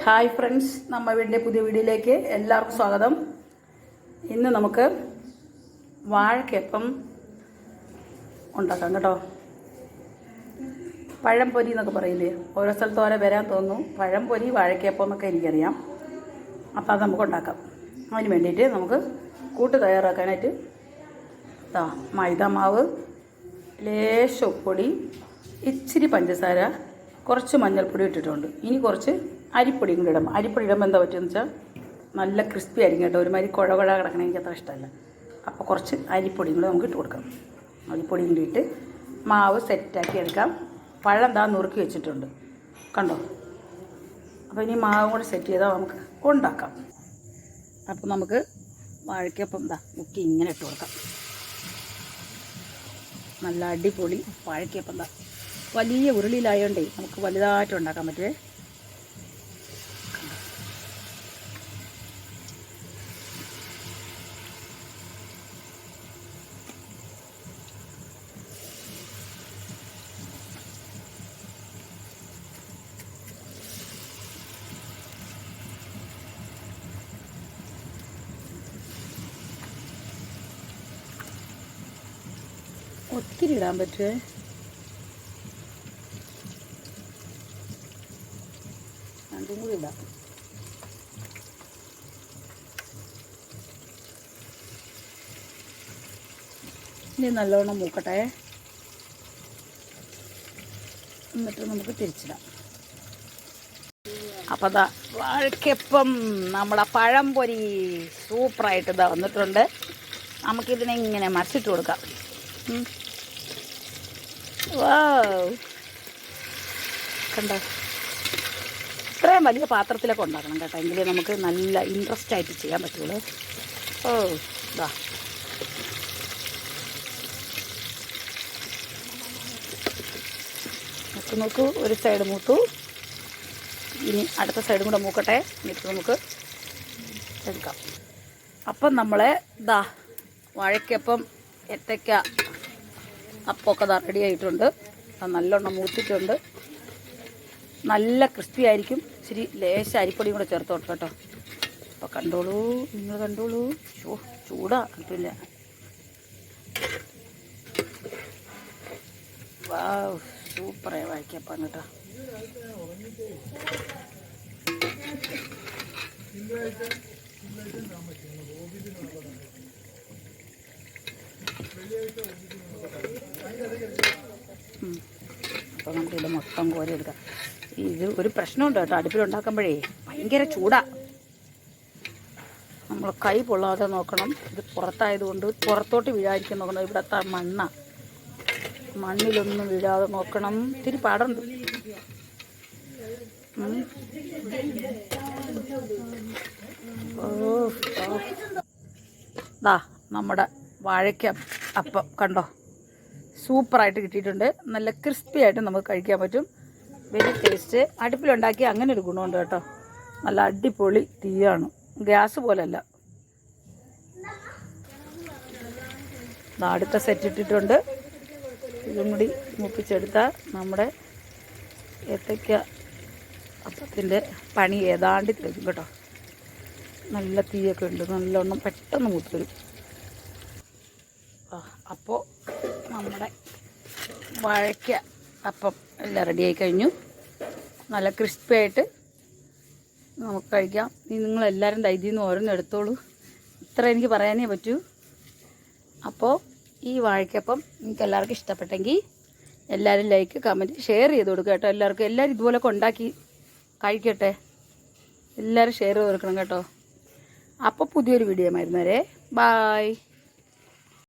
Hi friends, നമ്മൾ വീടിൻ്റെ പുതിയ വീഡിയോയിലേക്ക് എല്ലാവർക്കും സ്വാഗതം. ഇന്ന് നമുക്ക് വാഴക്കപ്പം ഉണ്ടാക്കാം കേട്ടോ. പഴംപൊരി എന്നൊക്കെ പറയില്ലേ, ഓരോ സ്ഥലത്ത് ഓരോ വരാൻ തോന്നുന്നു. പഴംപൊരി, വാഴക്കപ്പം എന്നൊക്കെ എനിക്കറിയാം. അപ്പോൾ അത് നമുക്ക് ഉണ്ടാക്കാം. അതിന് വേണ്ടിയിട്ട് നമുക്ക് കൂട്ട് തയ്യാറാക്കാനായിട്ട് മൈദ മാവ്, ലേശം ഉപ്പൊടി, ഇച്ചിരി പഞ്ചസാര, കുറച്ച് മഞ്ഞൾപ്പൊടി ഇട്ടിട്ടുണ്ട്. ഇനി കുറച്ച് അരിപ്പൊടിയും കൂടി ഇടാം. അരിപ്പൊടി ഇടുമ്പോൾ എന്താ പറ്റുമെന്ന് വെച്ചാൽ നല്ല ക്രിസ്പി ആയിരിക്കും കേട്ടോ. ഒരുമാതിരി കുഴ കിടക്കണ എനിക്ക് അത്ര ഇഷ്ടമല്ല. അപ്പോൾ കുറച്ച് അരിപ്പൊടിയും കൂടി നമുക്ക് ഇട്ട് കൊടുക്കാം. അരിപ്പൊടിയും കൂടി ഇട്ട് മാവ് സെറ്റാക്കി എടുക്കാം. പഴം നുറുക്കി വെച്ചിട്ടുണ്ട് കണ്ടോ. അപ്പോൾ ഇനി മാവും കൂടി സെറ്റ് ചെയ്താൽ നമുക്ക് ഉണ്ടാക്കാം. അപ്പോൾ നമുക്ക് വാഴക്കപ്പം മുക്കി ഇങ്ങനെ ഇട്ട് കൊടുക്കാം. നല്ല അടിപൊളി വാഴക്കപ്പം വലിയ ഉരുളിയിലായതുകൊണ്ടേ നമുക്ക് വലുതായിട്ട് ഉണ്ടാക്കാൻ പറ്റുമേ. ഒത്തിരി ഇടാൻ പറ്റുമേ. രണ്ടും കൂടി ഇടാം. ഇനി നല്ലോണം മൂക്കട്ടെ, എന്നിട്ട് നമുക്ക് തിരിച്ചിടാം. അപ്പം വാഴക്കപ്പം നമ്മുടെ പഴംപൊരി സൂപ്പറായിട്ട് വന്നിട്ടുണ്ട്. നമുക്കിതിനെ ഇങ്ങനെ മറിച്ചിട്ട് കൊടുക്കാം. കണ്ടോ, ഇത്രയും വലിയ പാത്രത്തിലൊക്കെ ഉണ്ടാക്കണം കേട്ടോ, എങ്കിലേ നമുക്ക് നല്ല ഇൻട്രസ്റ്റ് ആയിട്ട് ചെയ്യാൻ പറ്റുള്ളൂ. നോക്കൂ, ഒരു സൈഡ് മൂത്തു. ഇനി അടുത്ത സൈഡും കൂടെ മൂക്കട്ടെ, എന്നിട്ട് നമുക്ക് എടുക്കാം. അപ്പം നമ്മളെ വാഴക്കപ്പം, ഏത്തയ്ക്ക അപ്പമൊക്കെ റെഡി ആയിട്ടുണ്ട്. നല്ലോണം മൂത്തിട്ടുണ്ട്. നല്ല ക്രിസ്പി ആയിരിക്കും. ഇച്ചിരി ലേശ അരിപ്പൊടിയും കൂടെ ചേർത്തോട്ട് കേട്ടോ. അപ്പോൾ കണ്ടോളൂ, നിങ്ങൾ കണ്ടോളൂ. ചൂടാ കിട്ടില്ല. വാവ്, സൂപ്പറായി വാഴക്കപ്പം കേട്ടോ. അപ്പോൾ നമുക്കിത് മൊത്തം കോരി എടുക്കാം. ഇത് ഒരു പ്രശ്നമുണ്ട് കേട്ടോ, അടുപ്പിലുണ്ടാക്കുമ്പോഴേ ഭയങ്കര ചൂടാ. നമ്മൾ കൈ പൊള്ളാതെ നോക്കണം. ഇത് പുറത്തായതുകൊണ്ട് പുറത്തോട്ട് വീഴാതിരിക്കാൻ നോക്കണം. ഇവിടുത്തെ മണ്ണിലൊന്നും വീഴാതെ നോക്കണം. ഇത്തിരി പാടുണ്ട്. നമ്മുടെ വാഴയ്ക്ക അപ്പം കണ്ടോ, സൂപ്പറായിട്ട് കിട്ടിയിട്ടുണ്ട്. നല്ല ക്രിസ്പി ആയിട്ട് നമുക്ക് കഴിക്കാൻ പറ്റും. Very taste. അടുപ്പിലുണ്ടാക്കി അങ്ങനെ ഒരു ഗുണമുണ്ട് കേട്ടോ. നല്ല അടിപൊളി തീയാണ്, ഗ്യാസ് പോലല്ല. അടുത്ത സെറ്റ് ഇട്ടിട്ടുണ്ട്. ഇതും കൂടി മുപ്പിച്ചെടുത്താൽ നമ്മുടെ ഏത്തയ്ക്ക അപ്പത്തിൻ്റെ പണി ഏതാണ്ട് തരും കേട്ടോ. നല്ല തീയൊക്കെ ഉണ്ട്, നല്ലോണം പെട്ടെന്ന് മൂത്ത് വരും. അപ്പോൾ നമ്മുടെ വാഴയ്ക്ക അപ്പം എല്ലാം റെഡിയായി കഴിഞ്ഞു. നല്ല ക്രിസ്പി ആയിട്ട് നമുക്ക് കഴിക്കാം. ഇനി നിങ്ങളെല്ലാവരും ഇതിൽ നിന്ന് ഓരോന്നും എടുത്തോളൂ. ഇത്ര എനിക്ക് പറയാനേ പറ്റൂ. അപ്പോൾ ഈ വാഴയ്ക്കപ്പം നിങ്ങൾക്ക് എല്ലാവർക്കും ഇഷ്ടപ്പെട്ടെങ്കിൽ എല്ലാവരും ലൈക്ക്, കമൻറ്റ്, ഷെയർ ചെയ്ത് കൊടുക്കുക കേട്ടോ. എല്ലാവരും ഇതുപോലൊക്കെ ഉണ്ടാക്കി കഴിക്കട്ടെ. എല്ലാവരും ഷെയർ ചെയ്ത് കൊടുക്കണം കേട്ടോ. അപ്പോൾ പുതിയൊരു വീഡിയോ വരുന്നവരെ ബായ്.